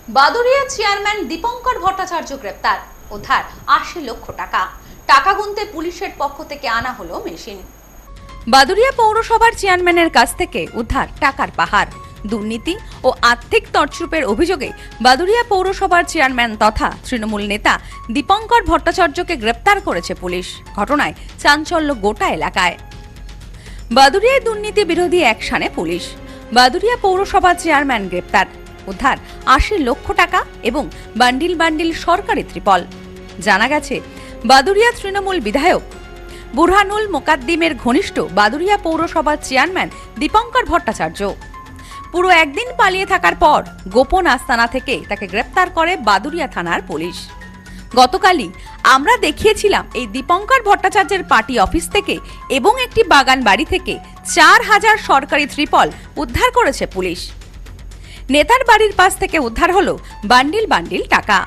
Baduria chairman Dipankar Bhattacharya গ্রেপ্তার, উদ্ধার ৮০ লক্ষ টাকা। টাকা গুনতে পুলিশের পক্ষ থেকে আনা হলো মেশিন। বাদুড়িয়া পৌরসভার চেয়ারম্যানের কাছ থেকে উদ্ধার টাকার পাহাড়। দুর্নীতি ও আর্থিক তছরূপের অভিযোগে বাদুড়িয়া পৌরসভার চেয়ারম্যান তথা তৃণমূল নেতা দীপঙ্কর ভট্টাচার্যকে গ্রেপ্তার করেছে পুলিশ। ঘটনায় চাঞ্চল্য গোটা এলাকায়। বাদুড়িয়ায় দুর্নীতি বিরোধী অ্যাকশনে পুলিশ। বাদুড়িয়া পৌরসভার চেয়ারম্যান গ্রেপ্তার, উদ্ধার ৮০ লক্ষ টাকা এবং বান্ডিল বান্ডিল সরকারি ত্রিপল। জানা গেছে, বাদুড়িয়া তৃণমূল বিধায়ক বুরহানুল মোকাদ্দিমের ঘনিষ্ঠ বাদুড়িয়া পৌরসভার চেয়ারম্যান দীপঙ্কর ভট্টাচার্য পুরো একদিন পালিয়ে থাকার পর গোপন আস্তানা থেকে তাকে গ্রেপ্তার করে বাদুড়িয়া থানার পুলিশ। গতকালই আমরা দেখিয়েছিলাম এই দীপঙ্কর ভট্টাচার্যের পার্টি অফিস থেকে এবং একটি বাগান বাড়ি থেকে ৪,০০০ সরকারি ত্রিপল উদ্ধার করেছে পুলিশ। নেতার বাড়ির পাশ থেকে উদ্ধার হলো বান্ডিল বান্ডিল টাকা।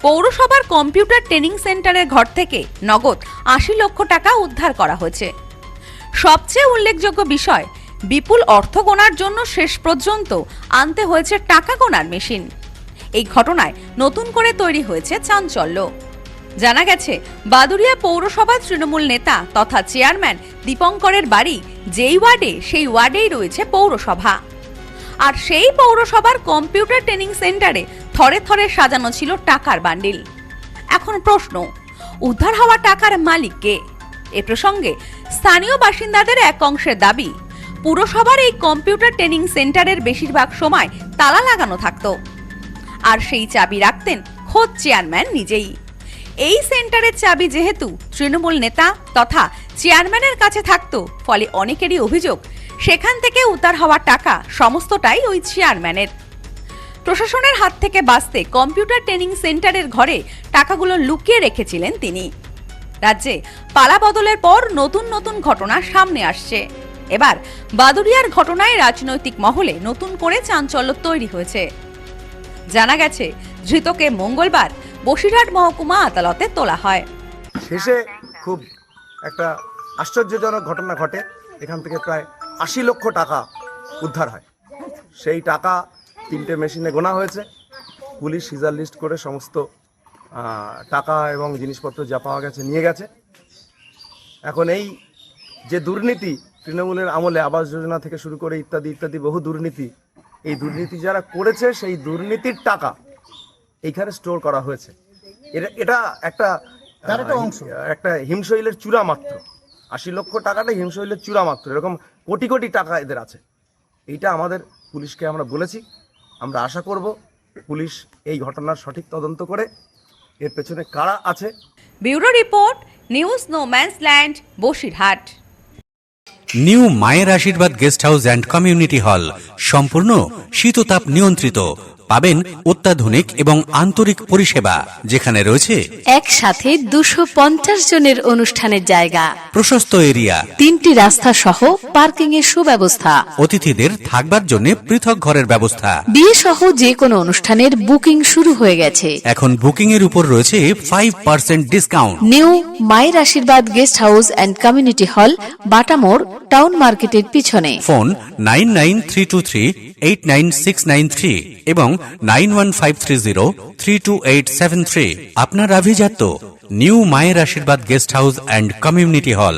পৌরসভার কম্পিউটার ট্রেনিং সেন্টারের ঘর থেকে নগদ ৮০ লক্ষ টাকা উদ্ধার করা হয়েছে। সবচেয়ে উল্লেখযোগ্য বিষয়, বিপুল অর্থ গোনার জন্য শেষ পর্যন্ত আনতে হয়েছে টাকা গোনার মেশিন। এই ঘটনায় নতুন করে তৈরি হয়েছে চাঞ্চল্য। জানা গেছে, বাদুড়িয়া পৌরসভার তৃণমূল নেতা তথা চেয়ারম্যান দীপঙ্করের বাড়ি যেই ওয়ার্ডে, সেই ওয়ার্ডেই রয়েছে পৌরসভা। আর সেই পৌরসভার কম্পিউটার ট্রেনিং সেন্টারে থরে থরে সাজানো ছিল টাকার বান্ডিল। এখন প্রশ্ন, উদ্ধার হওয়া টাকার মালিক কে? এ প্রসঙ্গে স্থানীয় বাসিন্দাদের এক অংশের দাবি, পুরসভার এই কম্পিউটার ট্রেনিং সেন্টারের বেশিরভাগ সময় তালা লাগানো থাকত, আর সেই চাবি রাখতেন খোদ চেয়ারম্যান নিজেই। এই সেন্টারের চাবি যেহেতু তৃণমূল নেতা তথা চেয়ারম্যানের কাছে থাকত, ফলে অনেকেরই অভিযোগ সেখান থেকে উদ্ধার হওয়া টাকা সমস্তটাই ওই চেয়ারম্যানের। প্রশাসনের হাত থেকে বাঁচতে কম্পিউটার ট্রেনিং সেন্টারের ঘরে টাকাগুলো লুকিয়ে রেখেছিলেন তিনি। রাজ্যে পালা বদলের পর নতুন নতুন ঘটনা সামনে আসছে। এবার বাদুড়িয়ার ঘটনায় রাজনৈতিক মহলে নতুন করে চাঞ্চল্য তৈরি হয়েছে। জানা গেছে, ধৃতকে মঙ্গলবার বসিরহাট মহকুমা আদালতে তোলা হয়। শেষে খুব একটা আশ্চর্যজনক ঘটনা ঘটে। এখান থেকে প্রায় ৮০ লক্ষ টাকা উদ্ধার হয়। সেই টাকা 3টে মেশিনে গোনা হয়েছে। পুলিশ সিজার লিস্ট করে সমস্ত টাকা এবং জিনিসপত্র যা পাওয়া গেছে নিয়ে গেছে। এখন এই যে দুর্নীতি, তৃণমূলের আমলে আবাস যোজনা থেকে শুরু করে ইত্যাদি ইত্যাদি বহু দুর্নীতি, এই দুর্নীতি যারা করেছে সেই দুর্নীতির টাকা এইখানে স্টোর করা হয়েছে। এটা একটা হিমশৈলের চূড়া মাত্র। ৮০ লক্ষ টাকাটা হিমশৈলের চূড়া মাত্র। এরকম কোটি কোটি টাকা এদের আছে। এইটা আমাদের পুলিশকে আমরা বলেছি। আমরা আশা করব পুলিশ এই ঘটনার সঠিক তদন্ত করে এর পেছনে কারা আছে। Bureau report, news no man's land, Basirhat. New মায়ের আশীর্বাদ guest house and community hall সম্পূর্ণ শীততাপ নিয়ন্ত্রিত। পাবেন অত্যাধুনিক এবং আন্তরিক পরিষেবা, যেখানে রয়েছে একসাথে 250 জনের অনুষ্ঠানের জায়গা, প্রশস্ত এরিয়া, 3টি রাস্তা সহ পার্কিং এর সুব্যবস্থা, অতিথিদের থাকবার জন্য পৃথক ঘরের ব্যবস্থা। বিয়ে সহ যে কোনো অনুষ্ঠানের বুকিং শুরু হয়ে গেছে। এখন বুকিং এর উপর রয়েছে 5% ডিসকাউন্ট। নিউ মায়ের আশীর্বাদ guest house and community hall, বাটামোড়, town মার্কেটের পিছনে। ফোন 9932389693 এবং 9153032873। আপনার আভিজাত্য নিউ মায়ের আশীর্বাদ guest house and community hall.